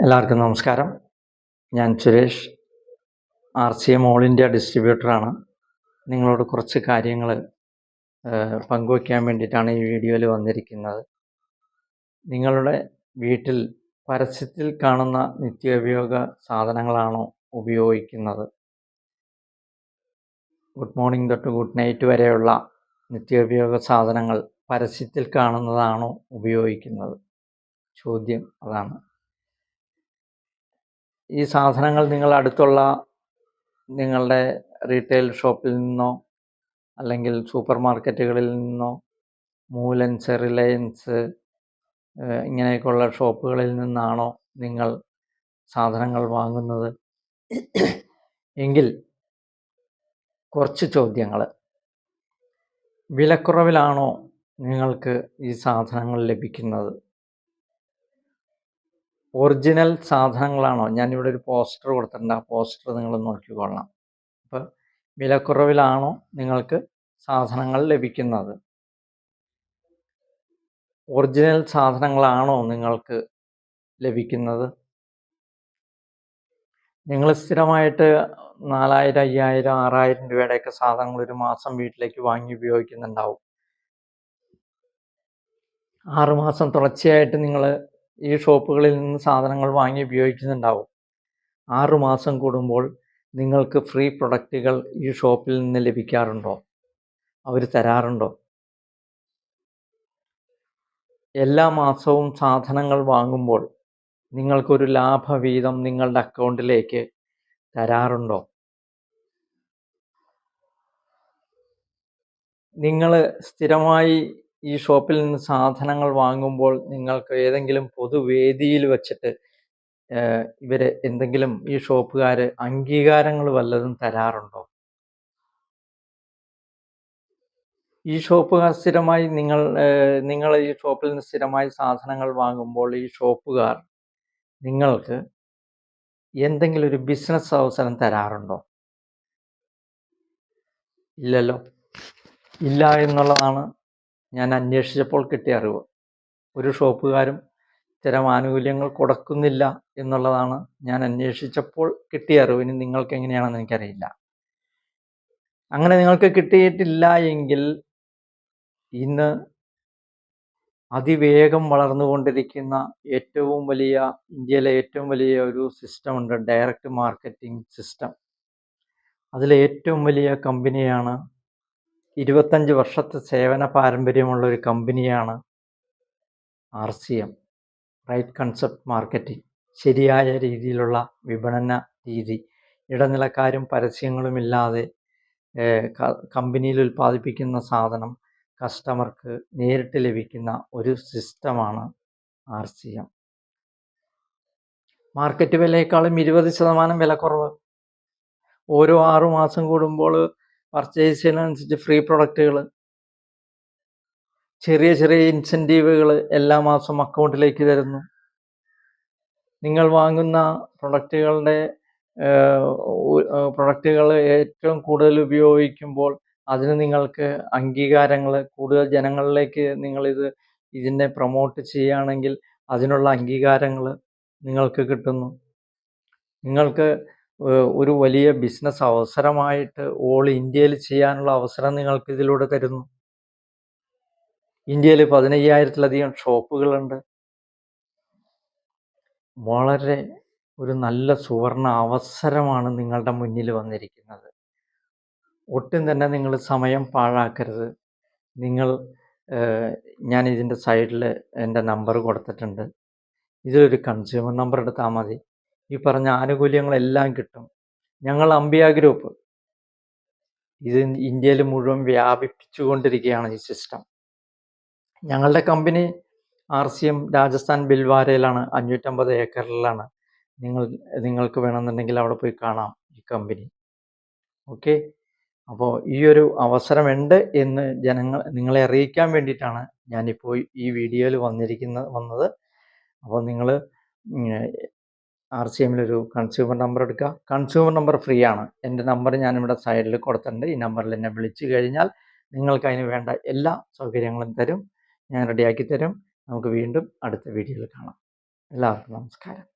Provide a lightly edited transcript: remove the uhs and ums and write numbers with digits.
എല്ലാവർക്കും നമസ്കാരം. ഞാൻ സുരേഷ്, RCM ഓൾ ഇന്ത്യ ഡിസ്ട്രിബ്യൂട്ടറാണ്. നിങ്ങളോട് കുറച്ച് കാര്യങ്ങൾ പങ്കുവയ്ക്കാൻ വേണ്ടിയിട്ടാണ് ഈ വീഡിയോയിൽ വന്നിരിക്കുന്നത്. നിങ്ങളുടെ വീട്ടിൽ പരസ്യത്തിൽ കാണുന്ന നിത്യോപയോഗ സാധനങ്ങളാണോ ഉപയോഗിക്കുന്നത്? ഗുഡ് മോർണിംഗ് തൊട്ട് ഗുഡ് നൈറ്റ് വരെയുള്ള നിത്യോപയോഗ സാധനങ്ങൾ പരസ്യത്തിൽ കാണുന്നതാണോ ഉപയോഗിക്കുന്നത്? ചോദ്യം അതാണ്. ഈ സാധനങ്ങൾ നിങ്ങൾ അടുത്തുള്ള നിങ്ങളുടെ റീറ്റെയിൽ ഷോപ്പിൽ നിന്നോ അല്ലെങ്കിൽ സൂപ്പർ മാർക്കറ്റുകളിൽ നിന്നോ മൂലൻസ്, റിലയൻസ് ഇങ്ങനെയൊക്കെയുള്ള ഷോപ്പുകളിൽ നിന്നാണോ നിങ്ങൾ സാധനങ്ങൾ വാങ്ങുന്നത് എങ്കിൽ കുറച്ച് ചോദ്യങ്ങൾ. വിലക്കുറവിലാണോ നിങ്ങൾക്ക് ഈ സാധനങ്ങൾ ലഭിക്കുന്നത്? ഒറിജിനൽ സാധനങ്ങളാണോ? ഞാനിവിടെ ഒരു പോസ്റ്റർ കൊടുത്തിട്ടുണ്ട്, ആ പോസ്റ്റർ നിങ്ങൾ നോക്കിക്കൊള്ളാം. അപ്പോൾ വിലക്കുറവിലാണോ നിങ്ങൾക്ക് സാധനങ്ങൾ ലഭിക്കുന്നത്? ഒറിജിനൽ സാധനങ്ങളാണോ നിങ്ങൾക്ക് ലഭിക്കുന്നത്? നിങ്ങൾ സ്ഥിരമായിട്ട് 4000, 5000, 6000 രൂപയുടെയൊക്കെ സാധനങ്ങൾ ഒരു മാസം വീട്ടിലേക്ക് വാങ്ങി ഉപയോഗിക്കുന്നുണ്ടാവും. 6 മാസം തുടർച്ചയായിട്ട് നിങ്ങൾ ഈ ഷോപ്പുകളിൽ നിന്ന് സാധനങ്ങൾ വാങ്ങി ഉപയോഗിക്കുന്നുണ്ടാവും. 6 മാസം കൂടുമ്പോൾ നിങ്ങൾക്ക് ഫ്രീ പ്രൊഡക്റ്റുകൾ ഈ ഷോപ്പിൽ നിന്ന് ലഭിക്കാറുണ്ടോ? അവർ തരാറുണ്ടോ? എല്ലാ മാസവും സാധനങ്ങൾ വാങ്ങുമ്പോൾ നിങ്ങൾക്കൊരു ലാഭവീതം നിങ്ങളുടെ അക്കൗണ്ടിലേക്ക് തരാറുണ്ടോ? നിങ്ങൾ സ്ഥിരമായി ഈ ഷോപ്പിൽ നിന്ന് സാധനങ്ങൾ വാങ്ങുമ്പോൾ നിങ്ങൾക്ക് ഏതെങ്കിലും പൊതുവേദിയിൽ വച്ചിട്ട് ഇവർ എന്തെങ്കിലും ഈ ഷോപ്പുകാർ അംഗീകാരങ്ങൾ വല്ലതും തരാറുണ്ടോ? ഈ ഷോപ്പുകാർ സ്ഥിരമായി നിങ്ങൾ ഈ ഷോപ്പിൽ നിന്ന് സ്ഥിരമായി സാധനങ്ങൾ വാങ്ങുമ്പോൾ ഈ ഷോപ്പുകാർ നിങ്ങൾക്ക് എന്തെങ്കിലും ഒരു ബിസിനസ് അവസരം തരാറുണ്ടോ? ഇല്ലല്ലോ. ഇല്ല എന്നുള്ളതാണ് ഞാൻ അന്വേഷിച്ചപ്പോൾ കിട്ടിയ അറിവ്. ഒരു ഷോപ്പുകാരും ഇത്തരം ആനുകൂല്യങ്ങൾ കൊടുക്കുന്നില്ല എന്നുള്ളതാണ് ഞാൻ അന്വേഷിച്ചപ്പോൾ കിട്ടിയ അറിവ്. ഇനി നിങ്ങൾക്ക് എങ്ങനെയാണെന്ന് എനിക്കറിയില്ല. അങ്ങനെ നിങ്ങൾക്ക് കിട്ടിയിട്ടില്ല എങ്കിൽ ഇന്ന് അതിവേഗം വളർന്നുകൊണ്ടിരിക്കുന്ന ഇന്ത്യയിലെ ഏറ്റവും വലിയ ഒരു സിസ്റ്റമുണ്ട്, ഡയറക്റ്റ് മാർക്കറ്റിംഗ് സിസ്റ്റം. അതിലെ ഏറ്റവും വലിയ കമ്പനിയാണ്, 25 വർഷത്തെ സേവന പാരമ്പര്യമുള്ള ഒരു കമ്പനിയാണ് RCM, റൈറ്റ് കൺസെപ്റ്റ് മാർക്കറ്റിംഗ്. ശരിയായ രീതിയിലുള്ള വിപണന രീതി, ഇടനിലക്കാരും പരസ്യങ്ങളുമില്ലാതെ കമ്പനിയിൽ ഉൽപ്പാദിപ്പിക്കുന്ന സാധനം കസ്റ്റമർക്ക് നേരിട്ട് ലഭിക്കുന്ന ഒരു സിസ്റ്റമാണ് RCM. മാർക്കറ്റ് വിലയേക്കാളും 20% വിലക്കുറവ്. ഓരോ 6 മാസം കൂടുമ്പോൾ പർച്ചേസ് ചെയ്യുന്നതനുസരിച്ച് ഫ്രീ പ്രൊഡക്റ്റുകൾ, ചെറിയ ചെറിയ ഇൻസെൻറ്റീവുകൾ എല്ലാ മാസവും അക്കൗണ്ടിലേക്ക് തരുന്നു. നിങ്ങൾ വാങ്ങുന്ന പ്രൊഡക്റ്റുകൾ ഏറ്റവും കൂടുതൽ ഉപയോഗിക്കുമ്പോൾ അതിന് നിങ്ങൾക്ക് അംഗീകാരങ്ങൾ, കൂടുതൽ ജനങ്ങളിലേക്ക് ഇതിനെ പ്രൊമോട്ട് ചെയ്യുകയാണെങ്കിൽ അതിനുള്ള അംഗീകാരങ്ങൾ നിങ്ങൾക്ക് കിട്ടുന്നു. നിങ്ങൾക്ക് ഒരു വലിയ ബിസിനസ് അവസരമായിട്ട് ഓൾ ഇന്ത്യയിൽ ചെയ്യാനുള്ള അവസരം നിങ്ങൾക്ക് ഇതിലൂടെ തരുന്നു. ഇന്ത്യയിൽ 15,000-ലധികം ഷോപ്പുകളുണ്ട്. വളരെ ഒരു നല്ല സുവർണ അവസരമാണ് നിങ്ങളുടെ മുന്നിൽ വന്നിരിക്കുന്നത്. ഒട്ടും തന്നെ നിങ്ങൾ സമയം പാഴാക്കരുത്. ഞാൻ ഇതിൻ്റെ സൈഡിൽ എൻ്റെ നമ്പർ കൊടുത്തിട്ടുണ്ട്. ഇതിലൊരു കൺസ്യൂമർ നമ്പർ എടുത്താൽ മതി. ഈ പറഞ്ഞ ആനുകൂല്യങ്ങളെല്ലാം കിട്ടും. ഞങ്ങൾ അംബിയ ഗ്രൂപ്പ് ഇത് ഇന്ത്യയിൽ മുഴുവൻ വ്യാപിപ്പിച്ചുകൊണ്ടിരിക്കുകയാണ് ഈ സിസ്റ്റം. ഞങ്ങളുടെ കമ്പനി RCM രാജസ്ഥാൻ ബിൽവാരയിലാണ്, 550 ഏക്കറിലാണ്. നിങ്ങൾക്ക് വേണമെന്നുണ്ടെങ്കിൽ അവിടെ പോയി കാണാം ഈ കമ്പനി. ഓക്കെ. അപ്പോൾ ഈ ഒരു അവസരമുണ്ട് എന്ന് നിങ്ങളെ അറിയിക്കാൻ വേണ്ടിയിട്ടാണ് ഞാനിപ്പോൾ ഈ വീഡിയോയിൽ വന്നത്. അപ്പോൾ നിങ്ങൾ RCMലൊരു കൺസ്യൂമർ നമ്പർ എടുക്കുക. കൺസ്യൂമർ നമ്പർ ഫ്രീ ആണ്. എൻ്റെ നമ്പർ ഞാനിവിടെ സൈഡിൽ കൊടുത്തിട്ടുണ്ട്. ഈ നമ്പറിൽ എന്നെ വിളിച്ചു കഴിഞ്ഞാൽ നിങ്ങൾക്ക് അതിന് വേണ്ട എല്ലാ സൗകര്യങ്ങളും തരും, ഞാൻ റെഡിയാക്കി തരും. നമുക്ക് വീണ്ടും അടുത്ത വീഡിയോയിൽ കാണാം. എല്ലാവർക്കും നമസ്കാരം.